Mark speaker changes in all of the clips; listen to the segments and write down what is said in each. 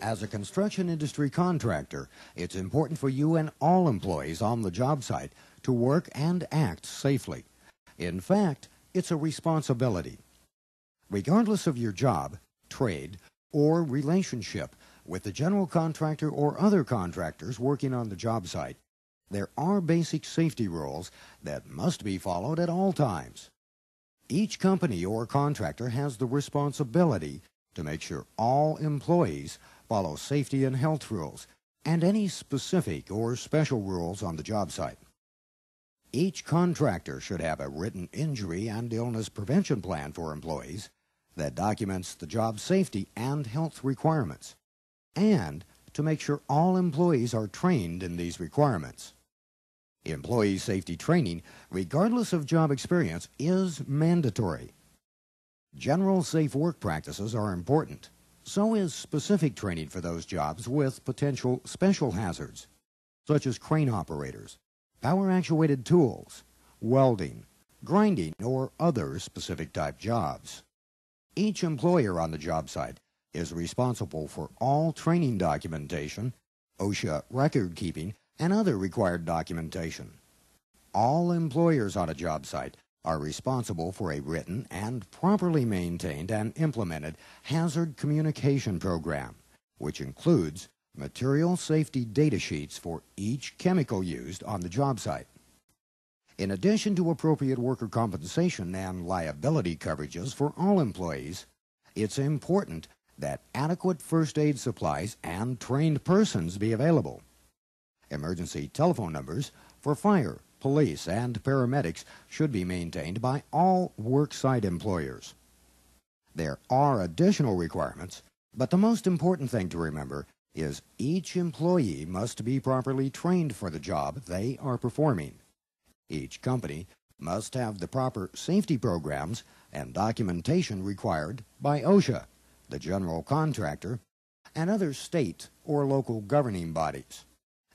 Speaker 1: As a construction industry contractor, it's important for you and all employees on the job site to work and act safely. In fact, it's a responsibility. Regardless of your job, trade, or relationship with the general contractor or other contractors working on the job site, there are basic safety rules that must be followed at all times. Each company or contractor has the responsibility to make sure all employees follow safety and health rules and any specific or special rules on the job site. Each contractor should have a written injury and illness prevention plan for employees that documents the job safety and health requirements, and to make sure all employees are trained in these requirements. Employee safety training, regardless of job experience, is mandatory. General safe work practices are important. So is specific training for those jobs with potential special hazards, such as crane operators, power-actuated tools, welding, grinding, or other specific type jobs. Each employer on the job site is responsible for all training documentation, OSHA record-keeping, and other required documentation. All employers on a job site are responsible for a written and properly maintained and implemented hazard communication program, which includes material safety data sheets for each chemical used on the job site. In addition to appropriate worker compensation and liability coverages for all employees, it's important that adequate first aid supplies and trained persons be available. Emergency telephone numbers for fire, police, and paramedics should be maintained by all worksite employers. There are additional requirements, but the most important thing to remember is each employee must be properly trained for the job they are performing. Each company must have the proper safety programs and documentation required by OSHA, the general contractor, and other state or local governing bodies.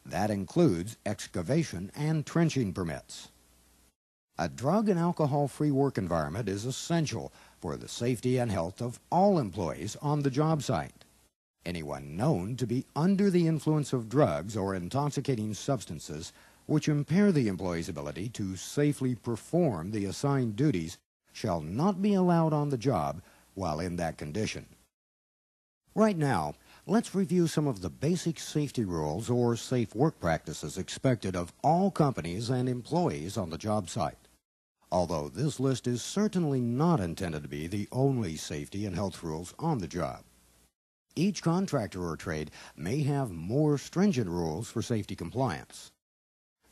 Speaker 1: That includes excavation and trenching permits. A drug and alcohol-free work environment is essential for the safety and health of all employees on the job site. Anyone known to be under the influence of drugs or intoxicating substances which impair the employee's ability to safely perform the assigned duties shall not be allowed on the job while in that condition. Right now, let's review some of the basic safety rules or safe work practices expected of all companies and employees on the job site. Although this list is certainly not intended to be the only safety and health rules on the job. Each contractor or trade may have more stringent rules for safety compliance.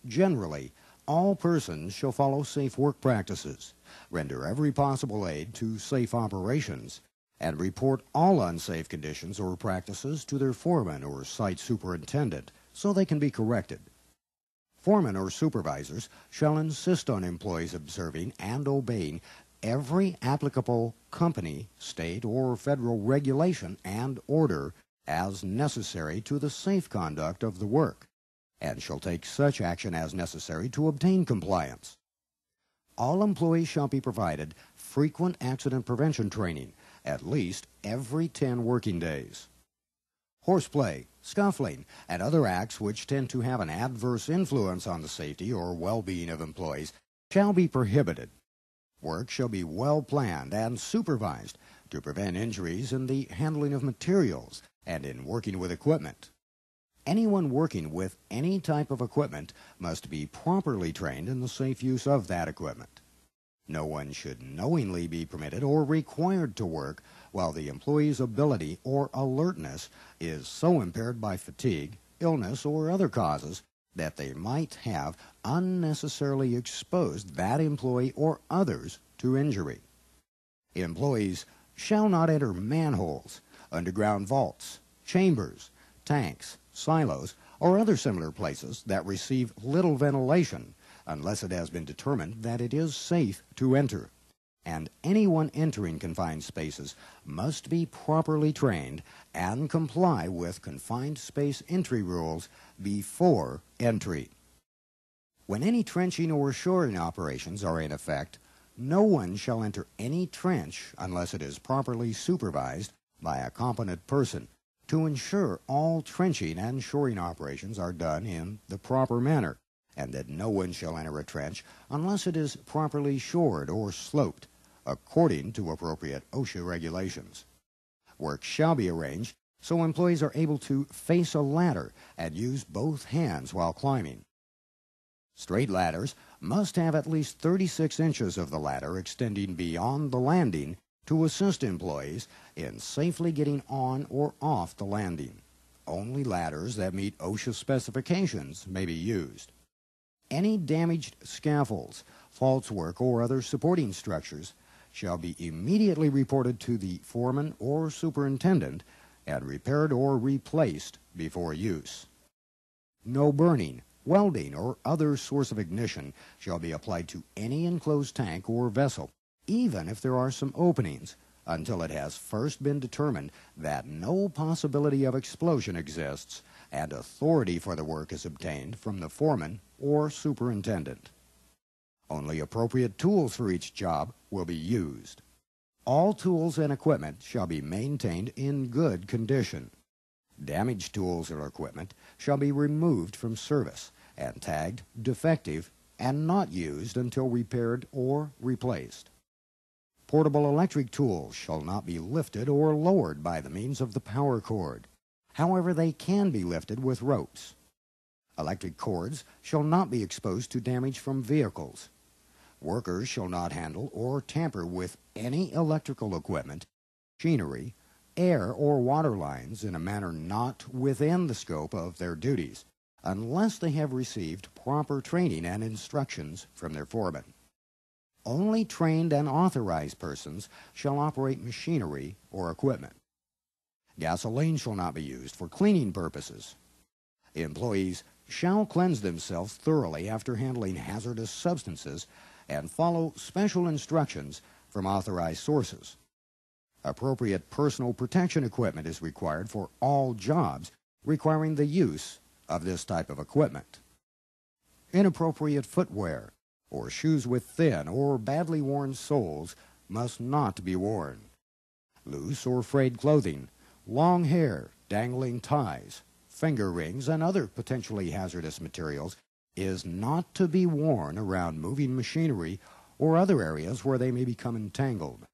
Speaker 1: Generally, all persons shall follow safe work practices, render every possible aid to safe operations, and report all unsafe conditions or practices to their foreman or site superintendent so they can be corrected. Foremen or supervisors shall insist on employees observing and obeying every applicable company, state, or federal regulation and order as necessary to the safe conduct of the work, and shall take such action as necessary to obtain compliance. All employees shall be provided frequent accident prevention training, at least every 10 working days. Horseplay, scuffling, and other acts which tend to have an adverse influence on the safety or well-being of employees shall be prohibited. Work shall be well planned and supervised to prevent injuries in the handling of materials and in working with equipment. Anyone working with any type of equipment must be properly trained in the safe use of that equipment. No one should knowingly be permitted or required to work while the employee's ability or alertness is so impaired by fatigue, illness, or other causes that they might have unnecessarily exposed that employee or others to injury. Employees shall not enter manholes, underground vaults, chambers, tanks, silos, or other similar places that receive little ventilation unless it has been determined that it is safe to enter. And anyone entering confined spaces must be properly trained and comply with confined space entry rules before entry. When any trenching or shoring operations are in effect, no one shall enter any trench unless it is properly supervised by a competent person, to ensure all trenching and shoring operations are done in the proper manner, and that no one shall enter a trench unless it is properly shored or sloped, according to appropriate OSHA regulations. Work shall be arranged so employees are able to face a ladder and use both hands while climbing. Straight ladders must have at least 36 inches of the ladder extending beyond the landing to assist employees in safely getting on or off the landing. Only ladders that meet OSHA specifications may be used. Any damaged scaffolds, false work, or other supporting structures shall be immediately reported to the foreman or superintendent and repaired or replaced before use. No burning, welding, or other source of ignition shall be applied to any enclosed tank or vessel, even if there are some openings, until it has first been determined that no possibility of explosion exists and authority for the work is obtained from the foreman or superintendent. Only appropriate tools for each job will be used. All tools and equipment shall be maintained in good condition. Damaged tools or equipment shall be removed from service and tagged defective and not used until repaired or replaced. Portable electric tools shall not be lifted or lowered by the means of the power cord. However, they can be lifted with ropes. Electric cords shall not be exposed to damage from vehicles. Workers shall not handle or tamper with any electrical equipment, machinery, air or water lines in a manner not within the scope of their duties, unless they have received proper training and instructions from their foreman. Only trained and authorized persons shall operate machinery or equipment. Gasoline shall not be used for cleaning purposes. Employees shall cleanse themselves thoroughly after handling hazardous substances and follow special instructions from authorized sources. Appropriate personal protection equipment is required for all jobs requiring the use of this type of equipment. Inappropriate footwear or shoes with thin or badly worn soles must not be worn. Loose or frayed clothing, long hair, dangling ties, finger rings, and other potentially hazardous materials is not to be worn around moving machinery or other areas where they may become entangled.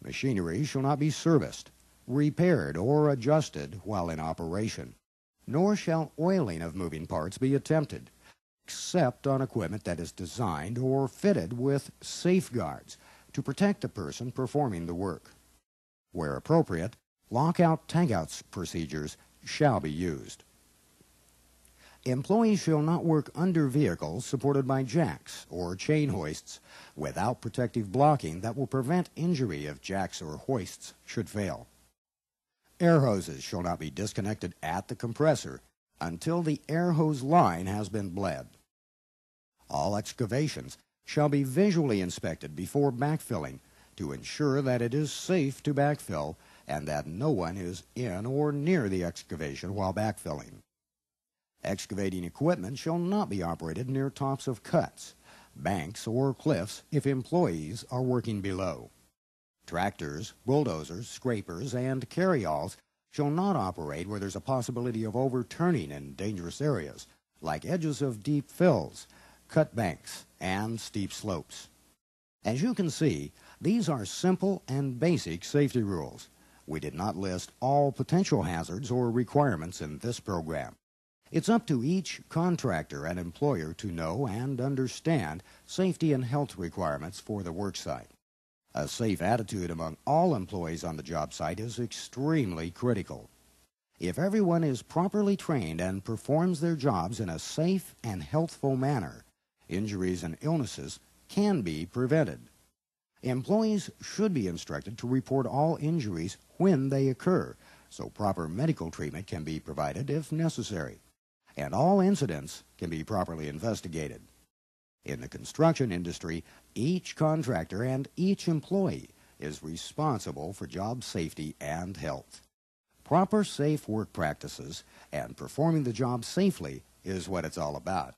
Speaker 1: Machinery shall not be serviced, repaired, or adjusted while in operation, nor shall oiling of moving parts be attempted, except on equipment that is designed or fitted with safeguards to protect the person performing the work. Where appropriate, lockout-tagout procedures shall be used. Employees shall not work under vehicles supported by jacks or chain hoists without protective blocking that will prevent injury if jacks or hoists should fail. Air hoses shall not be disconnected at the compressor until the air hose line has been bled. All excavations shall be visually inspected before backfilling to ensure that it is safe to backfill and that no one is in or near the excavation while backfilling. Excavating equipment shall not be operated near tops of cuts, banks, or cliffs if employees are working below. Tractors, bulldozers, scrapers, and carryalls shall not operate where there's a possibility of overturning in dangerous areas, like edges of deep fills, cut banks, and steep slopes. As you can see, these are simple and basic safety rules. We did not list all potential hazards or requirements in this program. It's up to each contractor and employer to know and understand safety and health requirements for the worksite. A safe attitude among all employees on the job site is extremely critical. If everyone is properly trained and performs their jobs in a safe and healthful manner, injuries and illnesses can be prevented. Employees should be instructed to report all injuries when they occur, so proper medical treatment can be provided if necessary, and all incidents can be properly investigated. In the construction industry, each contractor and each employee is responsible for job safety and health. Proper safe work practices and performing the job safely is what it's all about.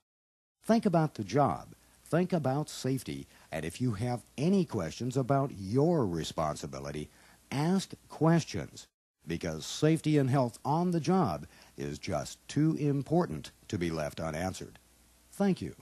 Speaker 1: Think about the job, think about safety, and if you have any questions about your responsibility, ask questions. because safety and health on the job is just too important to be left unanswered. Thank you.